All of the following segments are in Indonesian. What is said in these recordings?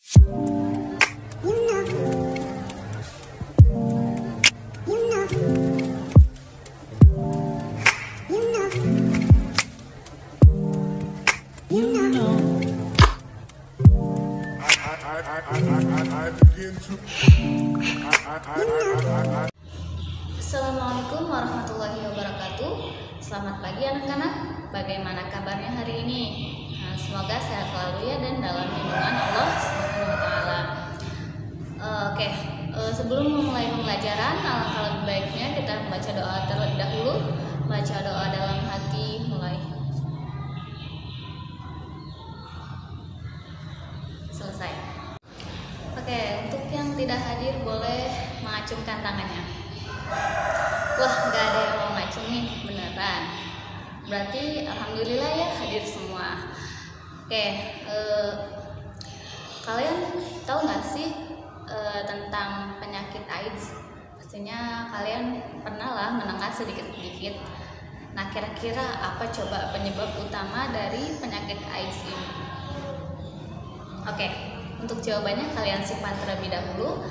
Assalamualaikum warahmatullahi wabarakatuh. Selamat pagi anak-anak. Bagaimana kabarnya hari ini? Semoga sehat selalu ya dan dalam lindungan Allah Subhanahu wa taala. Sebelum memulai pembelajaran, alangkah lebih baiknya kita membaca doa terlebih dahulu. Baca doa dalam hati mulai. Selesai. Untuk yang tidak hadir boleh mengacungkan tangannya. Wah, nggak ada yang mau ngacung nih, beneran. Berarti alhamdulillah ya hadir semua. Kalian tahu nggak sih tentang penyakit AIDS? Pastinya kalian pernah lah mendengar sedikit-sedikit. Nah, kira-kira apa coba penyebab utama dari penyakit AIDS ini? Untuk jawabannya kalian simpan terlebih dahulu.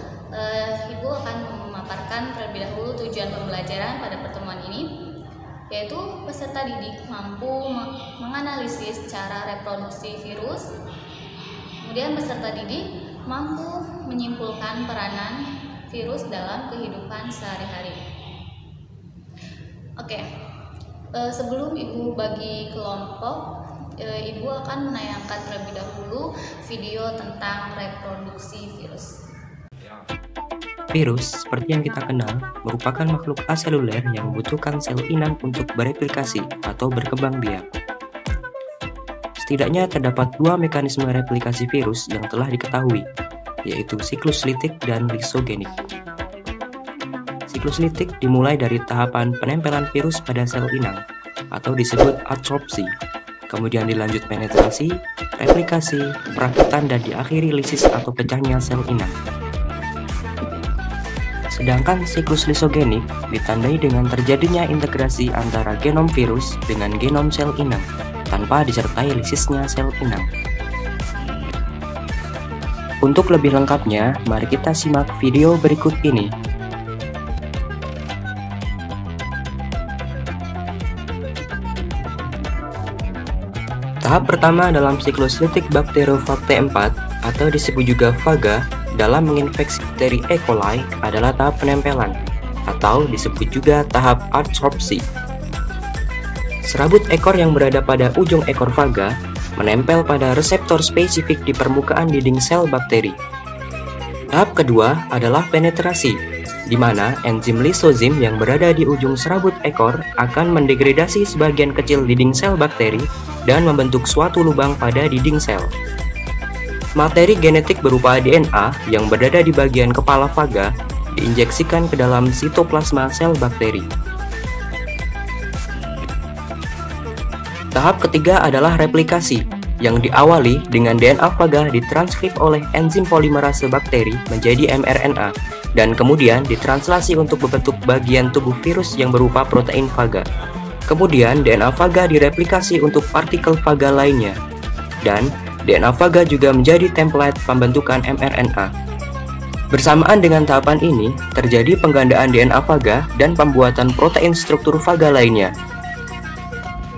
Ibu akan memaparkan terlebih dahulu tujuan pembelajaran pada pertemuan ini, yaitu peserta didik mampu menganalisis cara reproduksi virus. Kemudian peserta didik mampu menyimpulkan peranan virus dalam kehidupan sehari-hari. Sebelum Ibu bagi kelompok, Ibu akan menayangkan terlebih dahulu video tentang reproduksi virus. Virus, seperti yang kita kenal, merupakan makhluk aseluler yang membutuhkan sel inang untuk bereplikasi atau berkembang biak. Setidaknya terdapat dua mekanisme replikasi virus yang telah diketahui, yaitu siklus litik dan lisogenik. Siklus litik dimulai dari tahapan penempelan virus pada sel inang, atau disebut adsorpsi, kemudian dilanjut penetrasi, replikasi, perakitan, dan diakhiri lisis atau pecahnya sel inang. Sedangkan siklus lisogenik ditandai dengan terjadinya integrasi antara genom virus dengan genom sel inang, tanpa disertai lisisnya sel inang. Untuk lebih lengkapnya, mari kita simak video berikut ini. Tahap pertama dalam siklus litik bakteriofage 4 atau disebut juga faga dalam menginfeksi bakteri E. coli adalah tahap penempelan atau disebut juga tahap adsorpsi. Serabut ekor yang berada pada ujung ekor faga menempel pada reseptor spesifik di permukaan dinding sel bakteri. Tahap kedua adalah penetrasi, di mana enzim lisozim yang berada di ujung serabut ekor akan mendegradasi sebagian kecil dinding sel bakteri dan membentuk suatu lubang pada dinding sel. Materi genetik berupa DNA yang berada di bagian kepala faga diinjeksikan ke dalam sitoplasma sel bakteri. Tahap ketiga adalah replikasi, yang diawali dengan DNA faga ditranskrip oleh enzim polimerase bakteri menjadi mRNA dan kemudian ditranslasi untuk membentuk bagian tubuh virus yang berupa protein faga. Kemudian DNA faga direplikasi untuk partikel faga lainnya, dan DNA faga juga menjadi template pembentukan mRNA. Bersamaan dengan tahapan ini, terjadi penggandaan DNA faga dan pembuatan protein struktur faga lainnya.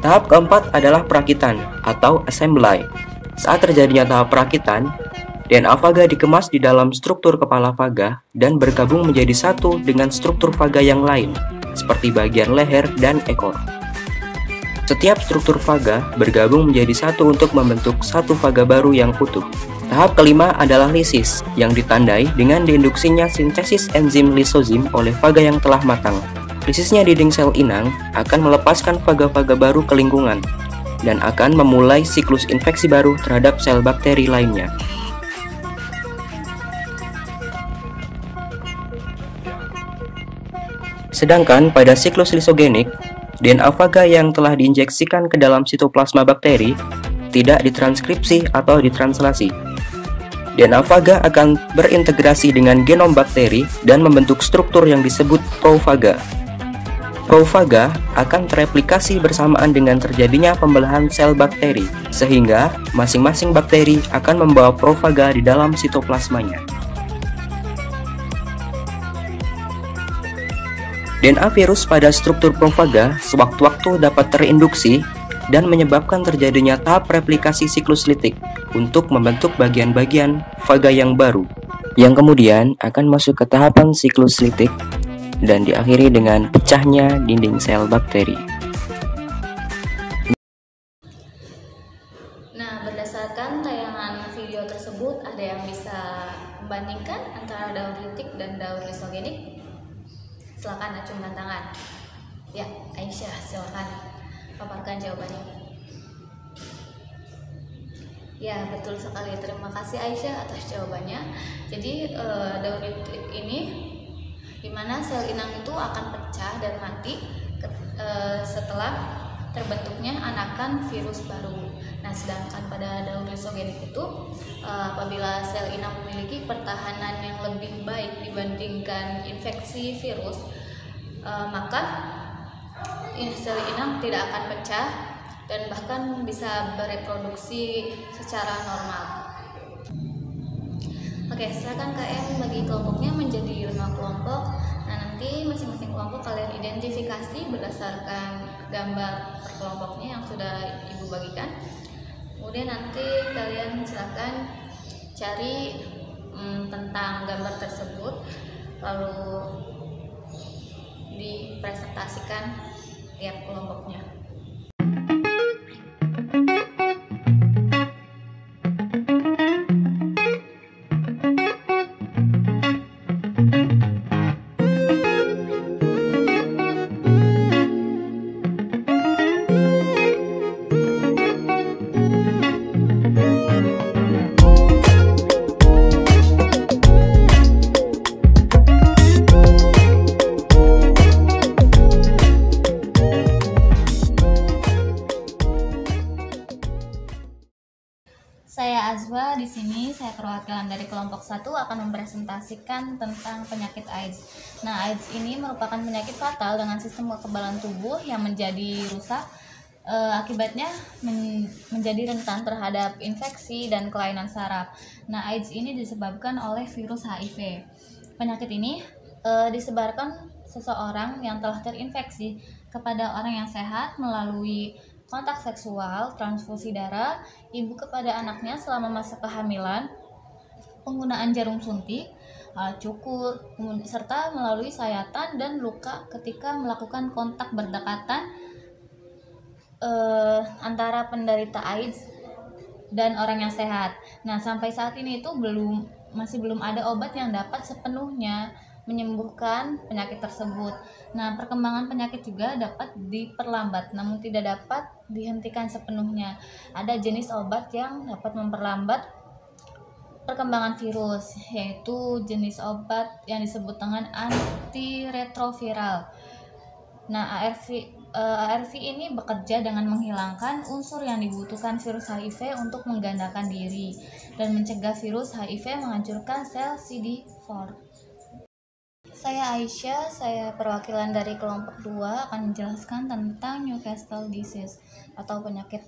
Tahap keempat adalah perakitan atau assembly. Saat terjadinya tahap perakitan, DNA faga dikemas di dalam struktur kepala faga dan bergabung menjadi satu dengan struktur faga yang lain, seperti bagian leher dan ekor. Setiap struktur faga bergabung menjadi satu untuk membentuk satu faga baru yang utuh. Tahap kelima adalah lisis, yang ditandai dengan diinduksinya sintesis enzim lisozim oleh faga yang telah matang. Lisisnya dinding sel inang akan melepaskan faga-faga baru ke lingkungan dan akan memulai siklus infeksi baru terhadap sel bakteri lainnya. Sedangkan pada siklus lisogenik, DNA faga yang telah diinjeksikan ke dalam sitoplasma bakteri tidak ditranskripsi atau ditranslasi. DNA faga akan berintegrasi dengan genom bakteri dan membentuk struktur yang disebut profaga. profaga akan tereplikasi bersamaan dengan terjadinya pembelahan sel bakteri, sehingga masing-masing bakteri akan membawa profaga di dalam sitoplasmanya. DNA virus pada struktur profaga sewaktu-waktu dapat terinduksi dan menyebabkan terjadinya tahap replikasi siklus litik untuk membentuk bagian-bagian faga yang baru, yang kemudian akan masuk ke tahapan siklus litik dan diakhiri dengan pecahnya dinding sel bakteri. Nah, berdasarkan tayangan video tersebut, ada yang bisa membandingkan antara daur litik dan daur lisogenik? Silakan acungkan tangan. Ya, Aisyah, silakan paparkan jawabannya. Ya, betul sekali. Terima kasih Aisyah atas jawabannya. Jadi daur litik ini dimana sel inang itu akan pecah dan mati setelah terbentuknya anakan virus baru. Nah, sedangkan pada daur lisogenik itu apabila sel inang memiliki pertahanan yang lebih baik dibandingkan infeksi virus, maka sel inang tidak akan pecah dan bahkan bisa bereproduksi secara normal. Oke, silakan KM bagi kelompoknya menjadi 5 kelompok. Nah, nanti masing-masing kelompok kalian identifikasi berdasarkan gambar per kelompoknya yang sudah Ibu bagikan. Kemudian nanti kalian silakan cari tentang gambar tersebut, lalu dipresentasikan tiap kelompoknya. Saya Azwa, di sini saya perwakilan dari kelompok 1 akan mempresentasikan tentang penyakit AIDS. Nah, AIDS ini merupakan penyakit fatal dengan sistem kekebalan tubuh yang menjadi rusak, akibatnya menjadi rentan terhadap infeksi dan kelainan saraf. Nah, AIDS ini disebabkan oleh virus HIV. Penyakit ini disebarkan seseorang yang telah terinfeksi kepada orang yang sehat melalui kontak seksual, transfusi darah, ibu kepada anaknya selama masa kehamilan, penggunaan jarum suntik, cukur, serta melalui sayatan dan luka ketika melakukan kontak berdekatan antara penderita AIDS dan orang yang sehat. Nah, sampai saat ini itu masih belum ada obat yang dapat sepenuhnya menyembuhkan penyakit tersebut. Nah, perkembangan penyakit juga dapat diperlambat, namun tidak dapat dihentikan sepenuhnya. Ada jenis obat yang dapat memperlambat perkembangan virus, yaitu jenis obat yang disebut dengan antiretroviral. Nah, ARV ini bekerja dengan menghilangkan unsur yang dibutuhkan virus HIV untuk menggandakan diri dan mencegah virus HIV menghancurkan sel CD4. Saya Aisyah, saya perwakilan dari kelompok 2 akan menjelaskan tentang Newcastle disease atau penyakit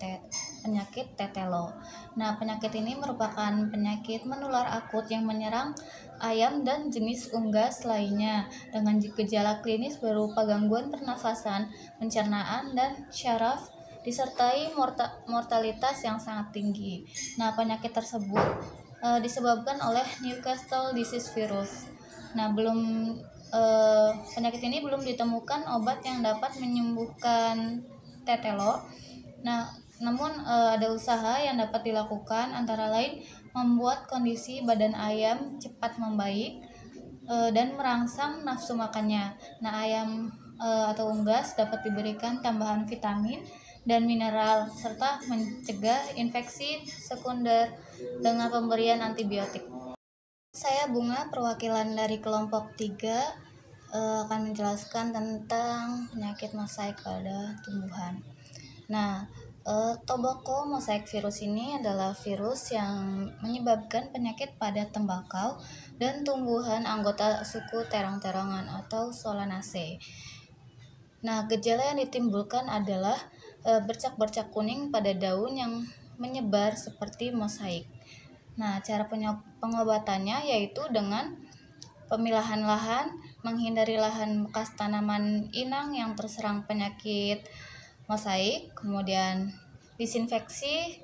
tetelo. Nah, penyakit ini merupakan penyakit menular akut yang menyerang ayam dan jenis unggas lainnya dengan gejala klinis berupa gangguan pernafasan, pencernaan, dan syaraf disertai mortalitas yang sangat tinggi. Nah, penyakit tersebut disebabkan oleh Newcastle disease virus. Nah, penyakit ini belum ditemukan obat yang dapat menyembuhkan tetelo. Nah, namun ada usaha yang dapat dilakukan, antara lain membuat kondisi badan ayam cepat membaik dan merangsang nafsu makannya. Nah, ayam atau unggas dapat diberikan tambahan vitamin dan mineral serta mencegah infeksi sekunder dengan pemberian antibiotik. Saya Bunga, perwakilan dari kelompok 3 akan menjelaskan tentang penyakit mosaik pada tumbuhan. Nah, tobacco mosaic virus ini adalah virus yang menyebabkan penyakit pada tembakau dan tumbuhan anggota suku terang-terangan atau Solanaceae. Nah, gejala yang ditimbulkan adalah bercak-bercak kuning pada daun yang menyebar seperti mosaik. Nah, cara pengobatannya yaitu dengan pemilahan lahan, menghindari lahan bekas tanaman inang yang terserang penyakit mosaik, kemudian disinfeksi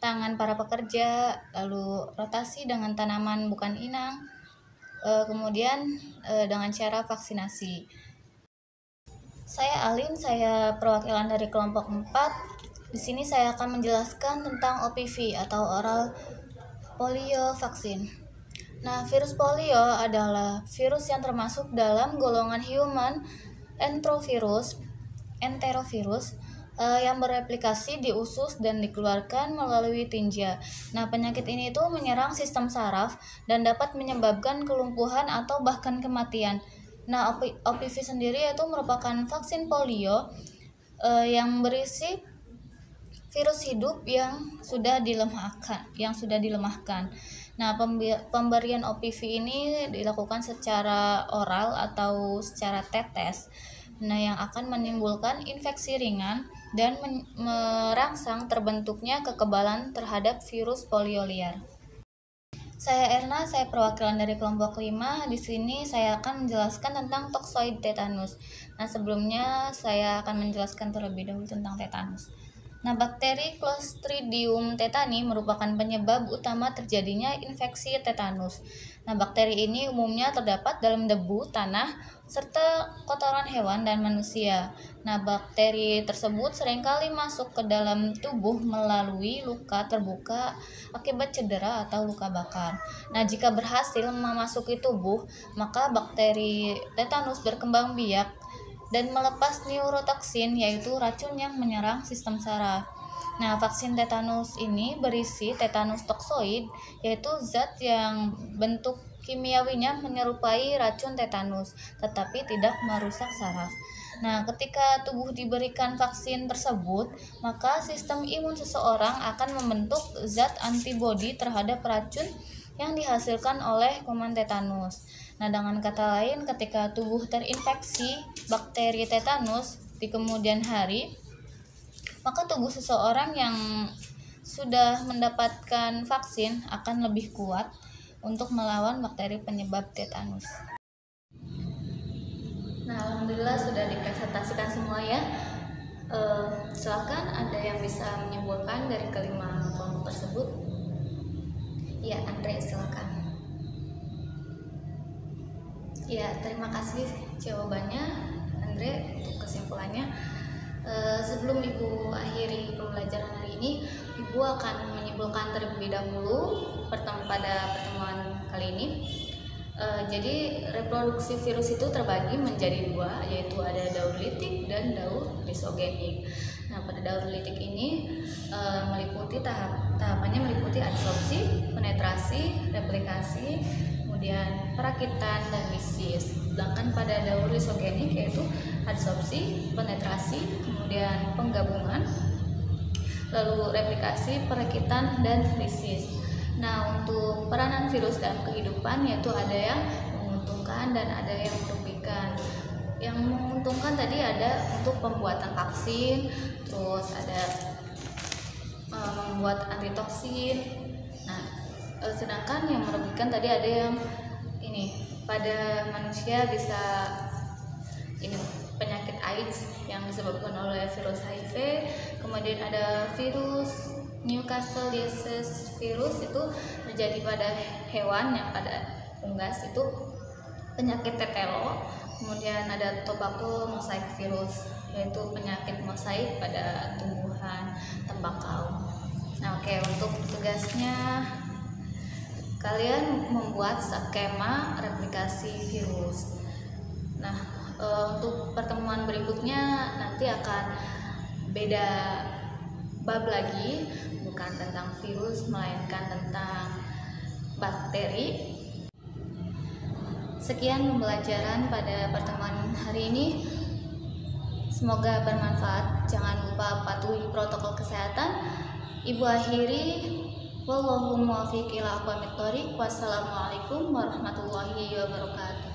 tangan para pekerja, lalu rotasi dengan tanaman bukan inang, kemudian dengan cara vaksinasi. Saya Alin, saya perwakilan dari kelompok 4. Di sini saya akan menjelaskan tentang OPV atau oral polio vaksin. Nah, virus polio adalah virus yang termasuk dalam golongan human enterovirus yang bereplikasi di usus dan dikeluarkan melalui tinja. Nah, penyakit ini itu menyerang sistem saraf dan dapat menyebabkan kelumpuhan atau bahkan kematian. Nah, OPV sendiri itu merupakan vaksin polio yang berisi virus hidup yang sudah dilemahkan. Nah, pemberian OPV ini dilakukan secara oral atau secara tetes. Nah, yang akan menimbulkan infeksi ringan dan merangsang terbentuknya kekebalan terhadap virus polio liar. Saya Erna, saya perwakilan dari kelompok 5. Di sini saya akan menjelaskan tentang toksoid tetanus. Nah, sebelumnya saya akan menjelaskan terlebih dahulu tentang tetanus. Nah, bakteri Clostridium tetani merupakan penyebab utama terjadinya infeksi tetanus. Nah, bakteri ini umumnya terdapat dalam debu, tanah, serta kotoran hewan dan manusia. Nah, bakteri tersebut seringkali masuk ke dalam tubuh melalui luka terbuka akibat cedera atau luka bakar. Nah, jika berhasil memasuki tubuh, maka bakteri tetanus berkembang biak dan melepas neurotoksin, yaitu racun yang menyerang sistem saraf. Nah, vaksin tetanus ini berisi tetanus toksoid, yaitu zat yang bentuk kimiawinya menyerupai racun tetanus, tetapi tidak merusak saraf. Nah, ketika tubuh diberikan vaksin tersebut, maka sistem imun seseorang akan membentuk zat antibodi terhadap racun yang dihasilkan oleh kuman tetanus. Nah, dengan kata lain, ketika tubuh terinfeksi bakteri tetanus di kemudian hari, maka tubuh seseorang yang sudah mendapatkan vaksin akan lebih kuat untuk melawan bakteri penyebab tetanus. Nah, alhamdulillah sudah dipresentasikan semua ya. Silakan, ada yang bisa menyimpulkan dari kelima kelompok tersebut? Ya, Andre, silakan. Ya, terima kasih jawabannya, Andre, untuk kesimpulannya. Sebelum Ibu akhiri pembelajaran hari ini, Ibu akan menyimpulkan terlebih dahulu pada pertemuan kali ini. Jadi reproduksi virus itu terbagi menjadi dua, yaitu ada daur litik dan daur lisogenik. Nah, pada daur litik ini meliputi tahapannya meliputi adsorpsi, penetrasi, replikasi, kemudian perakitan dan lisis. Sedangkan pada daur lisogenik yaitu adsorpsi, penetrasi, kemudian penggabungan, lalu replikasi, perakitan, dan lisis. Nah, untuk peranan virus dalam kehidupan yaitu ada yang menguntungkan dan ada yang merugikan. Yang menguntungkan tadi ada untuk pembuatan vaksin, terus ada membuat antitoksin. Nah, sedangkan yang merugikan tadi ada yang pada manusia bisa penyakit AIDS yang disebabkan oleh virus HIV, kemudian ada virus Newcastle disease virus itu terjadi pada hewan, yang pada unggas itu penyakit tetelo, kemudian ada tobacco mosaic virus yaitu penyakit mosaik pada tumbuhan tembakau. Nah, untuk tugasnya kalian membuat skema replikasi virus. Nah, untuk pertemuan berikutnya nanti akan beda bab lagi, bukan tentang virus melainkan tentang bakteri. Sekian pembelajaran pada pertemuan hari ini. Semoga bermanfaat. Jangan lupa patuhi protokol kesehatan. Ibu akhiri, wallahu muwaffiq ila aqwamit thoriq. Wassalamualaikum warahmatullahi wabarakatuh.